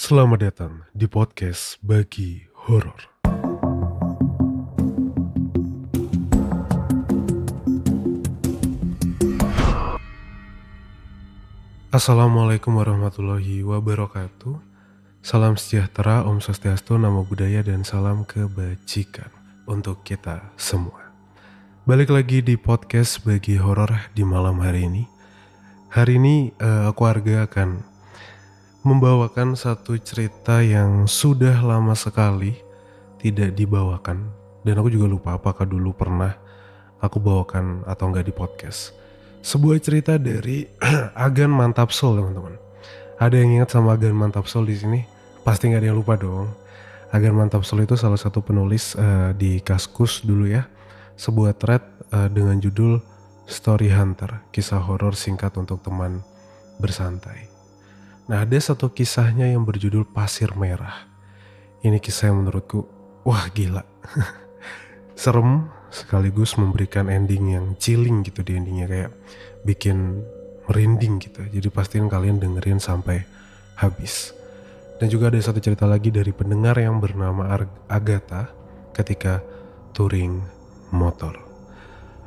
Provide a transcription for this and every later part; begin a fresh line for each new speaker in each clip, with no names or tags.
Selamat datang di podcast Bagi Horor. Assalamualaikum warahmatullahi wabarakatuh. Salam sejahtera, Om Swastiastu, Namo Buddhaya, dan salam kebajikan untuk kita semua. Balik lagi di podcast Bagi Horor di malam hari ini. Hari ini aku Arga akan membawakan satu cerita yang sudah lama sekali tidak dibawakan. Dan aku juga lupa apakah dulu pernah aku bawakan atau enggak di podcast. Sebuah cerita dari Agan Mantap Soul, teman-teman. Ada yang ingat sama Agan Mantap Soul di sini? Pasti nggak ada yang lupa dong. Agan Mantap Soul itu salah satu penulis di Kaskus dulu ya. Sebuah thread dengan judul Story Hunter, kisah horor singkat untuk teman bersantai. Nah, ada satu kisahnya yang berjudul Pasir Merah. Ini kisah yang menurutku, wah gila. Serem sekaligus memberikan ending yang chilling gitu di endingnya, kayak bikin merinding gitu. Jadi pastiin kalian dengerin sampai habis. Dan juga ada satu cerita lagi dari pendengar yang bernama Agatha ketika touring motor.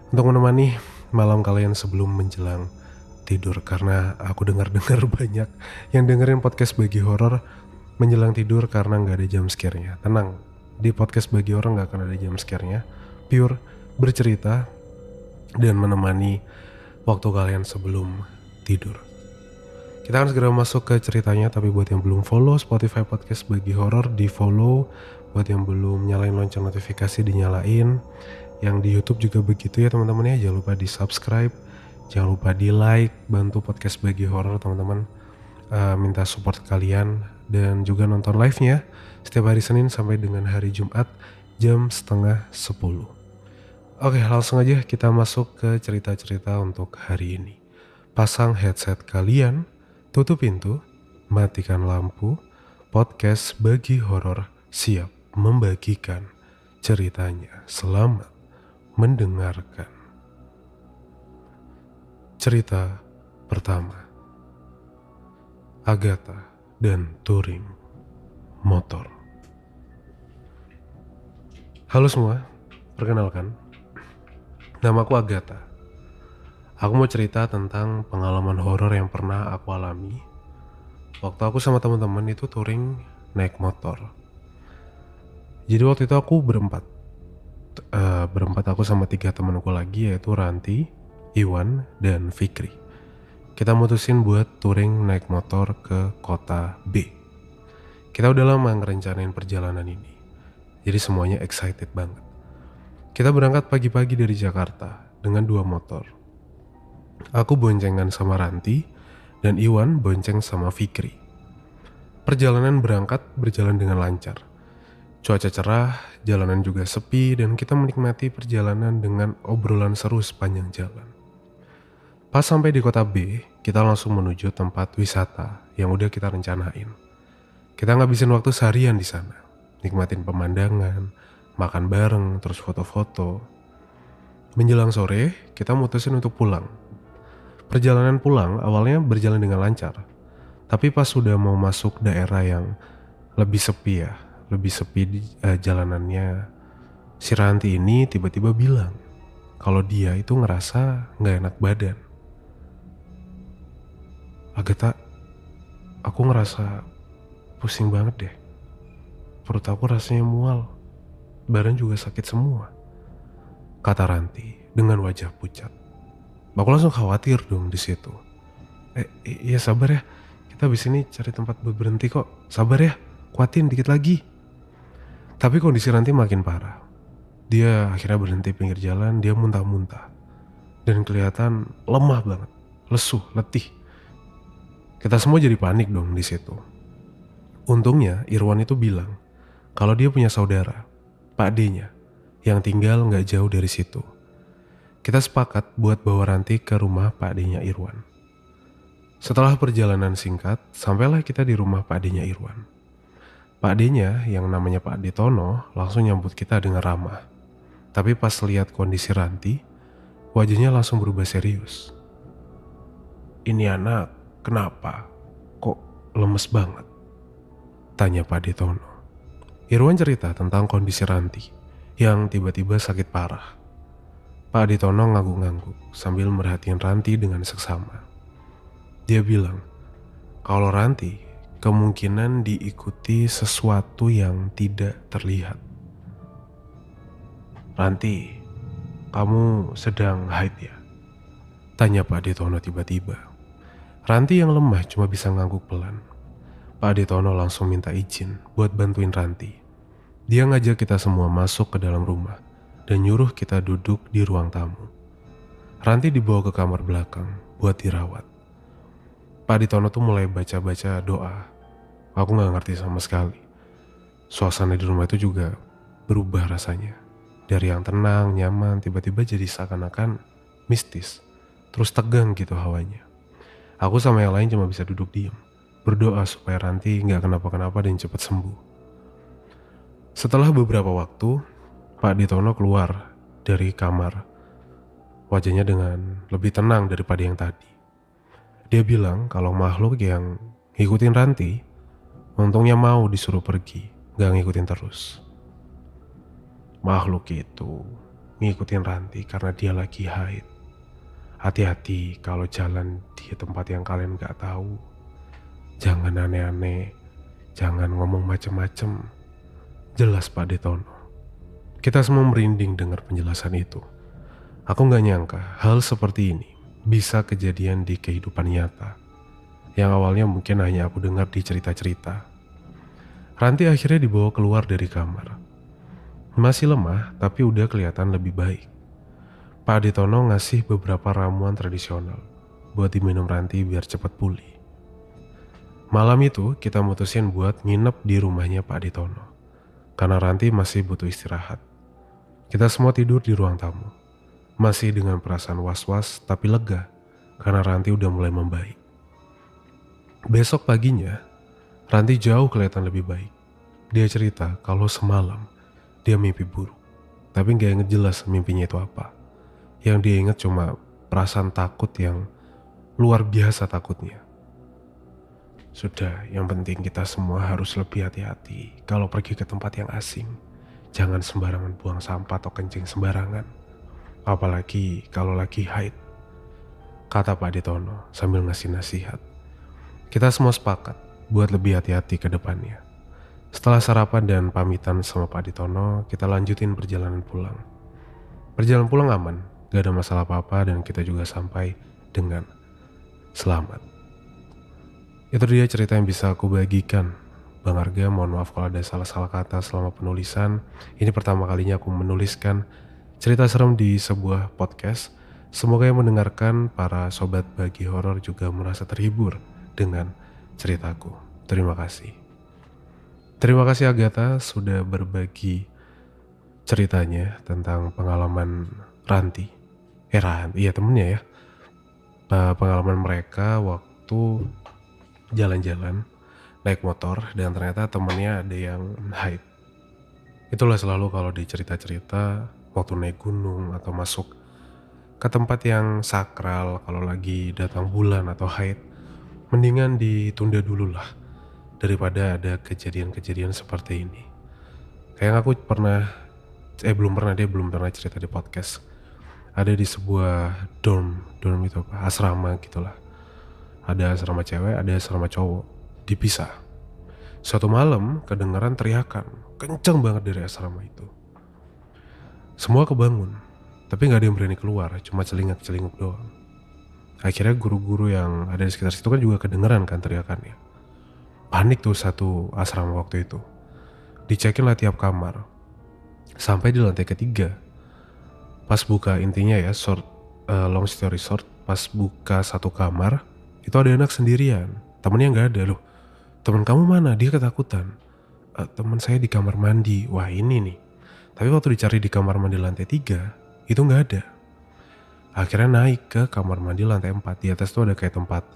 Untuk menemani malam kalian sebelum menjelang tidur, karena aku dengar banyak yang dengerin podcast Bagi Horor menjelang tidur karena nggak ada jump scare-nya. Tenang, di podcast Bagi Horor nggak akan ada jump scare-nya. Pure bercerita dan menemani waktu kalian sebelum tidur. Kita akan segera masuk ke ceritanya, tapi buat yang belum follow Spotify podcast Bagi Horor, di follow. Buat yang belum nyalain lonceng notifikasi, dinyalain. Yang di YouTube juga begitu ya teman-teman ya. Jangan lupa di subscribe, jangan lupa di like, bantu podcast Bagi Horor teman-teman. Minta support kalian dan juga nonton live-nya setiap hari Senin sampai dengan hari Jumat jam 9:30. Oke, langsung aja kita masuk ke cerita-cerita untuk hari ini. Pasang headset kalian, tutup pintu, matikan lampu. Podcast Bagi Horor siap membagikan ceritanya. Selamat mendengarkan. Cerita pertama, Agatha dan touring motor. Halo semua, perkenalkan, namaku Agatha. Aku mau cerita tentang pengalaman horor yang pernah aku alami waktu aku sama teman-teman itu touring naik motor. Jadi waktu itu aku berempat aku sama 3 temanku lagi, yaitu Ranti, Iwan, dan Fikri. Kita mutusin buat touring naik motor ke kota B. Kita udah lama ngerencanain perjalanan ini, jadi semuanya excited banget. Kita berangkat pagi-pagi dari Jakarta dengan 2 motor. Aku boncengan sama Ranti dan Iwan bonceng sama Fikri. Perjalanan berjalan dengan lancar. Cuaca cerah, jalanan juga sepi, dan kita menikmati perjalanan dengan obrolan seru sepanjang jalan. Pas sampai di kota B, kita langsung menuju tempat wisata yang udah kita rencanain. Kita ngabisin waktu seharian di sana, nikmatin pemandangan, makan bareng, terus foto-foto. Menjelang sore, kita mutusin untuk pulang. Perjalanan pulang awalnya berjalan dengan lancar, tapi pas sudah mau masuk daerah yang lebih sepi jalanannya, si Ranti ini tiba-tiba bilang kalau dia itu ngerasa nggak enak badan. Agatha, aku ngerasa pusing banget deh. Perut aku rasanya mual, badan juga sakit semua, kata Ranti dengan wajah pucat. Aku langsung khawatir dong di situ. Iya sabar ya, kita habis ini cari tempat buat berhenti kok. Sabar ya, kuatin dikit lagi. Tapi kondisi Ranti makin parah. Dia akhirnya berhenti pinggir jalan, dia muntah-muntah. Dan kelihatan lemah banget, lesuh, letih. Kita semua jadi panik dong di situ. Untungnya Irwan itu bilang kalau dia punya saudara, Pak D-nya, yang tinggal gak jauh dari situ. Kita sepakat buat bawa Ranti ke rumah Pak D-nya Irwan. Setelah perjalanan singkat, sampailah kita di rumah Pak D-nya Irwan. Pak D-nya yang namanya Pak D Tono langsung nyambut kita dengan ramah. Tapi pas lihat kondisi Ranti, wajahnya langsung berubah serius. Ini anak kenapa? Kok lemes banget? Tanya Pak Detono. Irwan cerita tentang kondisi Ranti yang tiba-tiba sakit parah. Pak Detono ngangguk-ngangguk sambil merhatiin Ranti dengan seksama. Dia bilang, kalau Ranti kemungkinan diikuti sesuatu yang tidak terlihat. Ranti, kamu sedang haid ya? Tanya Pak Detono tiba-tiba. Ranti yang lemah cuma bisa ngangguk pelan. Pak Detono langsung minta izin buat bantuin Ranti. Dia ngajak kita semua masuk ke dalam rumah dan nyuruh kita duduk di ruang tamu. Ranti dibawa ke kamar belakang buat dirawat. Pak Detono tuh mulai baca-baca doa. Aku gak ngerti sama sekali. Suasana di rumah itu juga berubah rasanya. Dari yang tenang, nyaman, tiba-tiba jadi seakan-akan mistis. Terus tegang gitu hawanya. Aku sama yang lain cuma bisa duduk diam, berdoa supaya Ranti gak kenapa-kenapa dan cepat sembuh. Setelah beberapa waktu, Pak Detono keluar dari kamar. Wajahnya dengan lebih tenang daripada yang tadi. Dia bilang kalau makhluk yang ngikutin Ranti, untungnya mau disuruh pergi, gak ngikutin terus. Makhluk itu ngikutin Ranti karena dia lagi haid. Hati-hati kalau jalan di tempat yang kalian gak tahu. Jangan aneh-aneh, jangan ngomong macem-macem. Jelas Pak Detono. Kita semua merinding dengar penjelasan itu. Aku gak nyangka hal seperti ini bisa kejadian di kehidupan nyata. Yang awalnya mungkin hanya aku dengar di cerita-cerita. Ranti akhirnya dibawa keluar dari kamar. Masih lemah tapi udah kelihatan lebih baik. Pak Detono ngasih beberapa ramuan tradisional buat diminum Ranti biar cepat pulih. Malam itu kita mutusin buat nginep di rumahnya Pak Detono. Karena Ranti masih butuh istirahat. Kita semua tidur di ruang tamu. Masih dengan perasaan was-was tapi lega. Karena Ranti udah mulai membaik. Besok paginya, Ranti jauh kelihatan lebih baik. Dia cerita kalau semalam dia mimpi buruk. Tapi gak inget jelas mimpinya itu apa. Yang dia inget cuma perasaan takut yang luar biasa takutnya. Sudah, yang penting kita semua harus lebih hati-hati kalau pergi ke tempat yang asing. Jangan sembarangan buang sampah atau kencing sembarangan. Apalagi kalau lagi haid, kata Pak Detono sambil ngasih nasihat. Kita semua sepakat buat lebih hati-hati ke depannya. Setelah sarapan dan pamitan sama Pak Detono, kita lanjutin perjalanan pulang. Perjalanan pulang aman, gak ada masalah apa-apa dan kita juga sampai dengan selamat. Itu dia cerita yang bisa aku bagikan. Bang Arga, mohon maaf kalau ada salah-salah kata selama penulisan. Ini pertama kalinya aku menuliskan cerita serem di sebuah podcast. Semoga yang mendengarkan para sobat bagi horor juga merasa terhibur dengan ceritaku. Terima kasih. Terima kasih Agatha sudah berbagi ceritanya tentang pengalaman Ranti. Iya temennya ya. Pengalaman mereka waktu jalan-jalan naik motor dan ternyata temennya ada yang haid. Itulah selalu kalau di cerita-cerita waktu naik gunung atau masuk ke tempat yang sakral, kalau lagi datang bulan atau haid, mendingan ditunda dulu lah daripada ada kejadian-kejadian seperti ini. Kayak aku belum pernah cerita di podcast. Ada di sebuah dorm itu apa, asrama gitulah. Ada asrama cewek, ada asrama cowok, dipisah. Suatu malam kedengaran teriakan kenceng banget dari asrama itu. Semua kebangun, tapi gak ada yang berani keluar, cuma celingak-celinguk doang. Akhirnya guru-guru yang ada di sekitar situ kan juga kedengeran kan teriakannya. Panik tuh satu asrama waktu itu. Dicekin lah tiap kamar. Sampai di lantai ketiga. Pas buka, intinya ya, long story short, pas buka satu kamar, itu ada anak sendirian. Temennya gak ada. Loh, temen kamu mana? Dia ketakutan. Temen saya di kamar mandi. Wah ini nih. Tapi waktu dicari di kamar mandi lantai 3, itu gak ada. Akhirnya naik ke kamar mandi lantai 4. Di atas tuh ada kayak tempat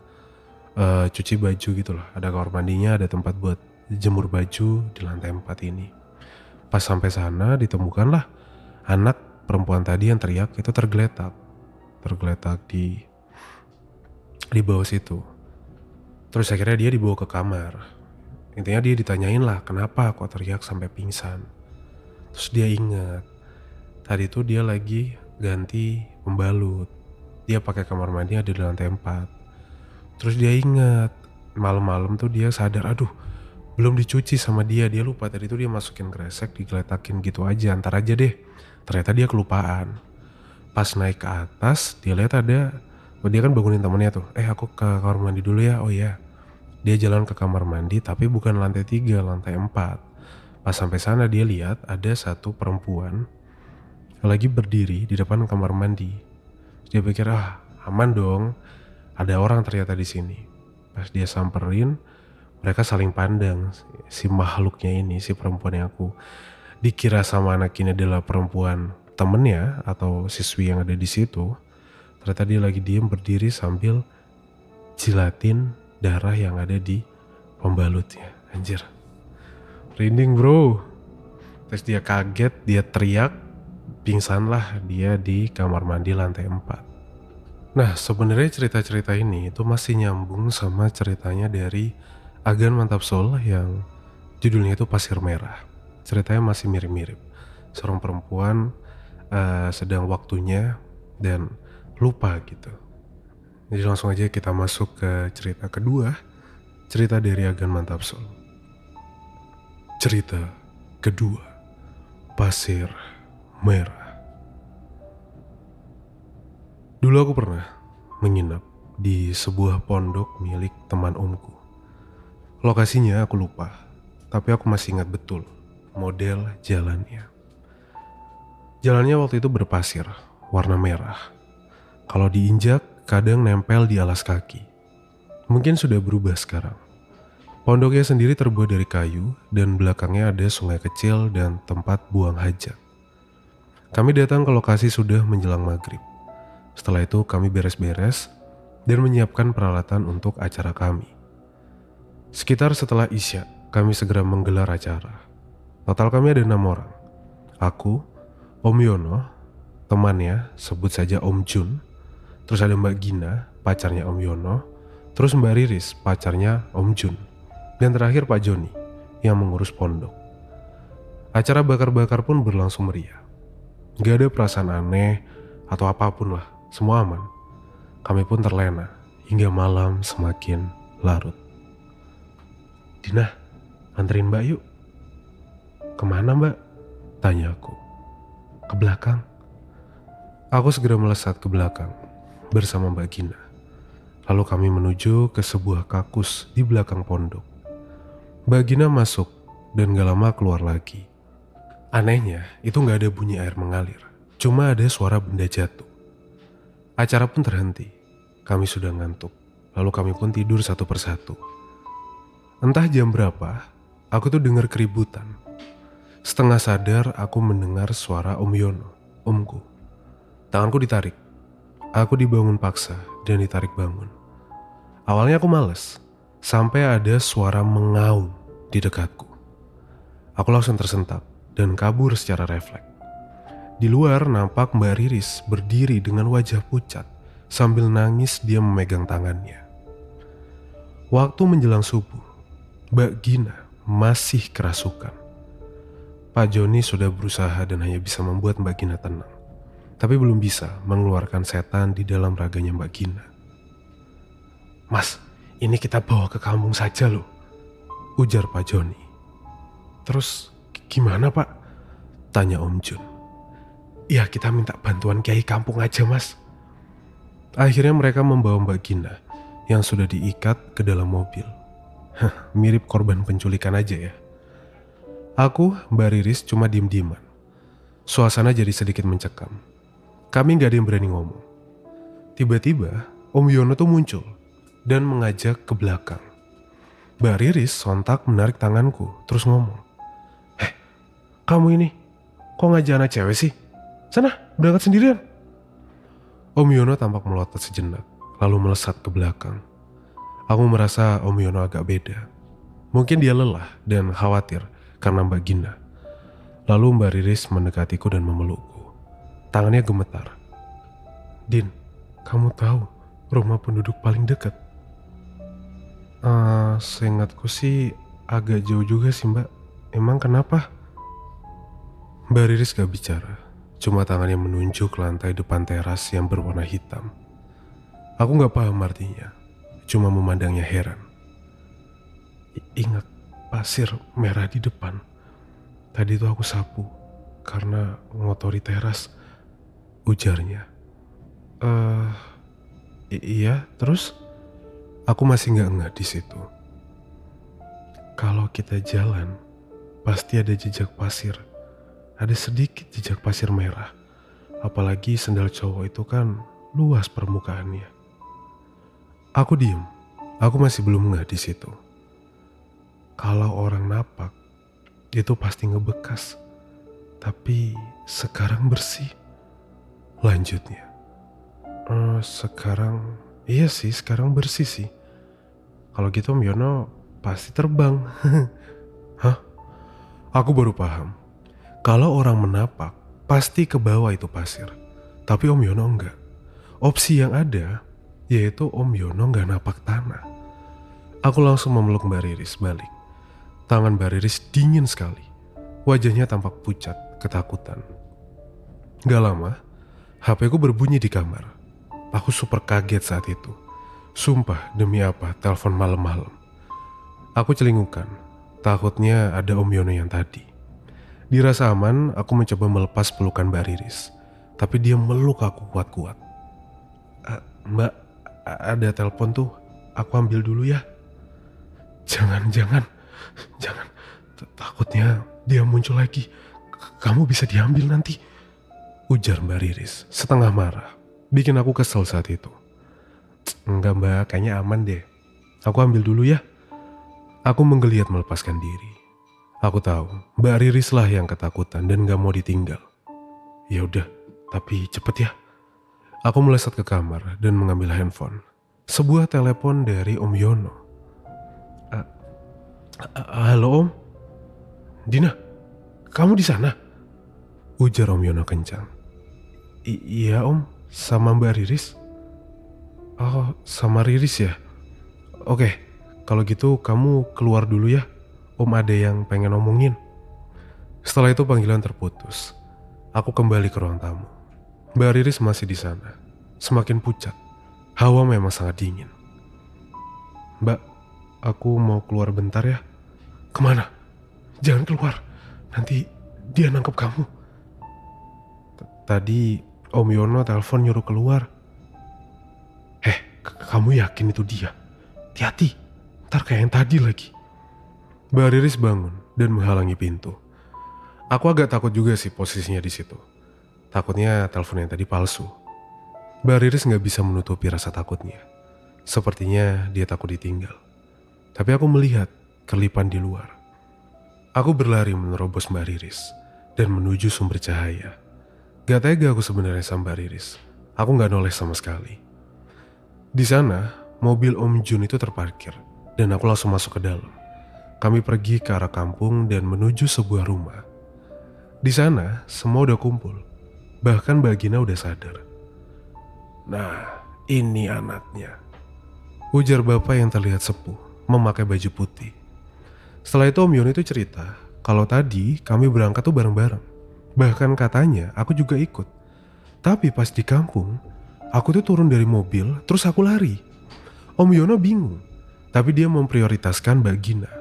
cuci baju gitu lah. Ada kamar mandinya, ada tempat buat jemur baju di lantai 4 ini. Pas sampai sana ditemukanlah anak perempuan tadi yang teriak itu tergeletak di bawah situ. Terus akhirnya dia dibawa ke kamar. Intinya dia ditanyain lah kenapa kok teriak sampai pingsan. Terus dia ingat tadi tuh dia lagi ganti pembalut. Dia pakai kamar mandi ada di lantai 4. Terus dia ingat malam-malam tuh dia sadar, aduh belum dicuci sama dia. Dia lupa tadi tuh dia masukin kresek, digeletakin gitu aja, antar aja deh. Ternyata dia kelupaan. Pas naik ke atas dia lihat ada, dia kan bangunin temennya tuh, aku ke kamar mandi dulu ya. Oh iya, dia jalan ke kamar mandi tapi bukan lantai 3, lantai 4. Pas sampai sana dia lihat ada satu perempuan lagi berdiri di depan kamar mandi. Dia pikir aman dong, ada orang ternyata di sini. Pas dia samperin, mereka saling pandang. Si makhluknya ini, si perempuan yang aku dikira sama anak ini adalah perempuan temennya atau siswi yang ada di situ. Ternyata dia lagi diem berdiri sambil jilatin darah yang ada di pembalutnya. Anjir, merinding bro. Terus dia kaget, dia teriak, pingsan lah dia di kamar mandi lantai 4. Nah sebenarnya cerita-cerita ini itu masih nyambung sama ceritanya dari Agan Mantap Soul yang judulnya itu Pasir Merah. Ceritanya masih mirip-mirip. Seorang perempuan sedang waktunya dan lupa gitu. Jadi langsung aja kita masuk ke cerita kedua. Cerita dari Agan Mantap Soul. Cerita kedua, Pasir Merah. Dulu aku pernah menginap di sebuah pondok milik teman omku. Lokasinya aku lupa, tapi aku masih ingat betul model jalannya. Jalannya waktu itu berpasir, warna merah. Kalau diinjak, kadang nempel di alas kaki. Mungkin sudah berubah sekarang. Pondoknya sendiri terbuat dari kayu dan belakangnya ada sungai kecil dan tempat buang hajat. Kami datang ke lokasi sudah menjelang maghrib. Setelah itu kami beres-beres dan menyiapkan peralatan untuk acara kami. Sekitar setelah Isya, kami segera menggelar acara. Total kami ada 6 orang. Aku, Om Yono, temannya, sebut saja Om Jun. Terus ada Mbak Gina, pacarnya Om Yono. Terus Mbak Riris, pacarnya Om Jun. Dan terakhir Pak Joni, yang mengurus pondok. Acara bakar-bakar pun berlangsung meriah. Gak ada perasaan aneh atau apapun lah, semua aman. Kami pun terlena hingga malam semakin larut. Dina, anterin Mbak yuk. Kemana Mbak? Tanya aku. Ke belakang. Aku segera melesat ke belakang bersama Mbak Gina. Lalu kami menuju ke sebuah kakus di belakang pondok. Mbak Gina masuk dan gak lama keluar lagi. Anehnya, itu gak ada bunyi air mengalir. Cuma ada suara benda jatuh. Acara pun terhenti. Kami sudah ngantuk. Lalu kami pun tidur satu persatu. Entah jam berapa, aku tuh dengar keributan. Setengah sadar aku mendengar suara Om Yono, omku. Tanganku ditarik. Aku dibangun paksa dan ditarik bangun. Awalnya aku males, sampai ada suara mengaum di dekatku. Aku langsung tersentak dan kabur secara refleks. Di luar nampak Mbak Riris berdiri dengan wajah pucat sambil nangis dia memegang tangannya. Waktu menjelang subuh, Mbak Gina masih kerasukan. Pak Joni sudah berusaha dan hanya bisa membuat Mbak Gina tenang. Tapi belum bisa mengeluarkan setan di dalam raganya Mbak Gina. Mas, ini kita bawa ke kampung saja loh, ujar Pak Joni. Terus gimana Pak? Tanya Om Jun. Ya kita minta bantuan kiai kampung aja mas. Akhirnya mereka membawa Mbak Gina yang sudah diikat ke dalam mobil. Mirip korban penculikan aja ya. Aku, Mbak Riris cuma diem-dieman. Suasana jadi sedikit mencekam. Kami gak ada yang berani ngomong. Tiba-tiba Om Yono tuh muncul dan mengajak ke belakang. Mbak Riris sontak menarik tanganku terus ngomong. Kamu ini kok ngajak anak cewek sih? Sana berangkat sendirian. Om Yono tampak melotot sejenak lalu melesat ke belakang. Aku merasa Om Yono agak beda. Mungkin dia lelah dan khawatir karena Mbak Gina. Lalu Mbak Riris mendekatiku dan memelukku. Tangannya gemetar. Din, kamu tahu rumah penduduk paling dekat? Seingatku sih Agak jauh juga sih mbak. Emang kenapa? Mbak Riris gak bicara. Cuma tangannya menunjuk lantai depan teras yang berwarna hitam. Aku gak paham artinya. Cuma memandangnya heran. Ingat pasir merah di depan. Tadi tuh aku sapu karena ngotori teras, ujarnya. Iya, terus? Aku masih nggak ngeh di situ. Kalau kita jalan, pasti ada jejak pasir. Ada sedikit jejak pasir merah. Apalagi sendal cowok itu kan luas permukaannya. Aku diem. Aku masih belum ngeh di situ. Kalau orang napak, itu pasti ngebekas. Tapi sekarang bersih. Lanjutnya. Sekarang, iya sih sekarang bersih sih. Kalau gitu Om Yono pasti terbang. Hah? Aku baru paham. Kalau orang menapak, pasti ke bawah itu pasir. Tapi Om Yono enggak. Opsi yang ada, yaitu Om Yono enggak napak tanah. Aku langsung memeluk Mbak Riris balik. Tangan Mbak Riris dingin sekali. Wajahnya tampak pucat, ketakutan. Gak lama, HP ku berbunyi di kamar. Aku super kaget saat itu. Sumpah demi apa telepon malam-malam. Aku celingukan. Takutnya ada Om Yono yang tadi. Dirasa aman, aku mencoba melepas pelukan Mbak Riris. Tapi dia meluk aku kuat-kuat. Mbak, ada telepon tuh. Aku ambil dulu ya. Jangan. Takutnya dia muncul lagi. Kamu bisa diambil nanti. Ujar Mbak Riris, setengah marah. Bikin aku kesel saat itu. Enggak mbak, kayaknya aman deh. Aku ambil dulu ya. Aku menggeliat melepaskan diri. Aku tahu, Mbak Riris lah yang ketakutan dan gak mau ditinggal. Ya udah, tapi cepet ya. Aku melesat ke kamar dan mengambil handphone. Sebuah telepon dari Om Yono. Halo Om? Dina, kamu di sana? Ujar Om Yono kencang. Iya Om, sama Mbak Riris. Oh, sama Riris ya? Oke, kalau gitu kamu keluar dulu ya. Om ada yang pengen omongin. Setelah itu panggilan terputus. Aku kembali ke ruang tamu. Mbak Riris masih di sana. Semakin pucat. Hawa memang sangat dingin. Mbak, aku mau keluar bentar ya. Kemana? Jangan keluar. Nanti dia nangkep kamu. Tadi Om Yono telepon nyuruh keluar. Kamu yakin itu dia? Hati-hati, ntar kayak yang tadi lagi. Mbak Riris bangun dan menghalangi pintu. Aku agak takut juga sih posisinya di situ. Takutnya telepon yang tadi palsu. Mbak Riris gak bisa menutupi rasa takutnya. Sepertinya dia takut ditinggal. Tapi aku melihat kelipan di luar. Aku berlari menerobos Mbak Riris dan menuju sumber cahaya. Gak tega aku sebenarnya sama Mbak Riris. Aku gak noleh sama sekali. Di sana, mobil Om Jun itu terparkir dan aku langsung masuk ke dalam. Kami pergi ke arah kampung dan menuju sebuah rumah. Di sana, semua udah kumpul. Bahkan Mbak Gina udah sadar. Nah, ini anaknya. Ujar bapak yang terlihat sepuh, memakai baju putih. Setelah itu Om Yono itu cerita, kalau tadi kami berangkat tuh bareng-bareng. Bahkan katanya aku juga ikut. Tapi pas di kampung, aku tuh turun dari mobil, terus aku lari. Om Yono bingung, tapi dia memprioritaskan Mbak Gina.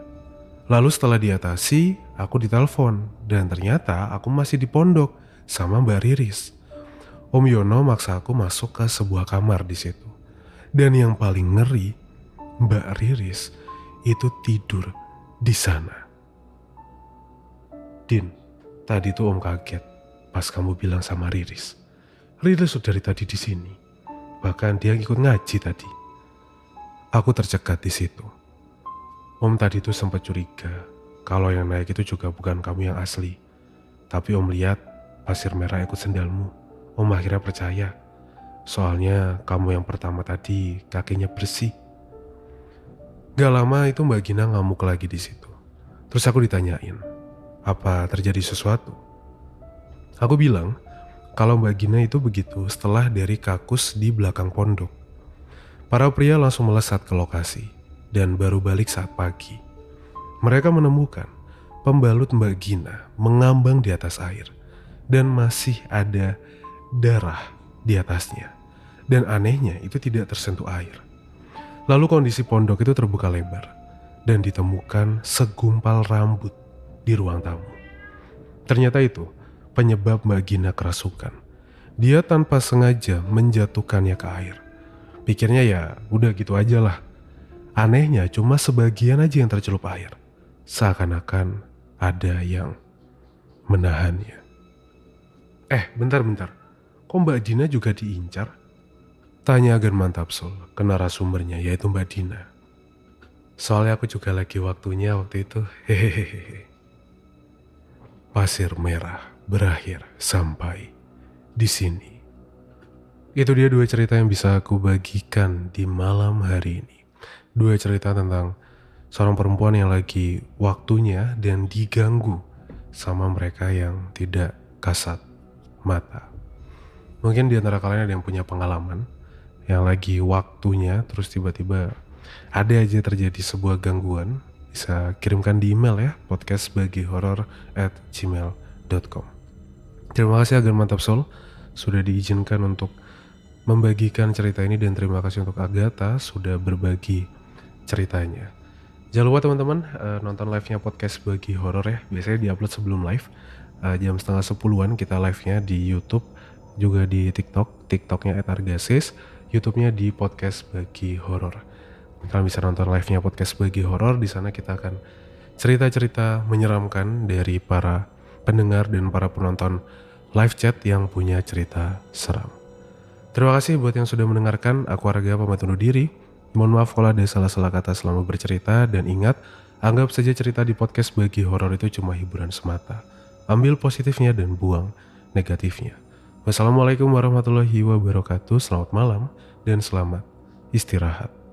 Lalu setelah diatasi, aku ditelepon, dan ternyata aku masih di pondok sama Mbak Riris. Om Yono maksa aku masuk ke sebuah kamar di situ. Dan yang paling ngeri, Mbak Riris itu tidur di sana. Din, tadi tuh Om kaget pas kamu bilang sama Riris. Riris sudah dari tadi di sini. Bahkan dia ikut ngaji tadi. Aku tercekat di situ. Om tadi tuh sempat curiga kalau yang naik itu juga bukan kamu yang asli. Tapi Om lihat pasir merah ikut sendalmu. Om akhirnya percaya. Soalnya kamu yang pertama tadi kakinya bersih. Gak lama itu Mbak Gina ngamuk lagi di situ. Terus aku ditanyain, apa terjadi sesuatu? Aku bilang kalau Mbak Gina itu begitu setelah dari kakus di belakang pondok. Para pria langsung melesat ke lokasi dan baru balik saat pagi. Mereka menemukan pembalut Mbak Gina mengambang di atas air dan masih ada darah di atasnya. Dan anehnya itu tidak tersentuh air. Lalu kondisi pondok itu terbuka lebar dan ditemukan segumpal rambut di ruang tamu. Ternyata itu penyebab Mbak Gina kerasukan. Dia tanpa sengaja menjatuhkannya ke air. Pikirnya ya udah gitu aja lah. Anehnya cuma sebagian aja yang tercelup air. Seakan-akan ada yang menahannya. Bentar. Kok Mbak Dina juga diincar? Tanya agar mantap Sol ke narasumbernya yaitu Mbak Dina. Soalnya aku juga lagi waktunya waktu itu. Hehehe. Pasir merah berakhir sampai di sini. Itu dia 2 cerita yang bisa aku bagikan di malam hari ini. 2 cerita tentang seorang perempuan yang lagi waktunya dan diganggu sama mereka yang tidak kasat mata. Mungkin di antara kalian ada yang punya pengalaman yang lagi waktunya terus tiba-tiba ada aja terjadi sebuah gangguan. Bisa kirimkan di email ya, podcastbagihoror@gmail.com. Terima kasih Agar Mantap Soul sudah diizinkan untuk membagikan cerita ini, dan terima kasih untuk Agatha sudah berbagi ceritanya. Jangan lupa teman-teman nonton live-nya podcast Bagi Horor ya. Biasanya diupload sebelum live jam setengah 10-an kita live-nya di YouTube, juga di TikTok. TikToknya @argasis, YouTube-nya di podcast Bagi Horor. Kalian bisa nonton live-nya podcast Bagi Horor. Di sana kita akan cerita-cerita menyeramkan dari para pendengar dan para penonton live chat yang punya cerita seram. Terima kasih buat yang sudah mendengarkan. Aku Arga pamit undur diri. Mohon maaf kalau ada salah-salah kata selama bercerita, dan ingat, anggap saja cerita di podcast Bagi Horor itu cuma hiburan semata. Ambil positifnya dan buang negatifnya. Wassalamualaikum warahmatullahi wabarakatuh. Selamat malam dan selamat istirahat.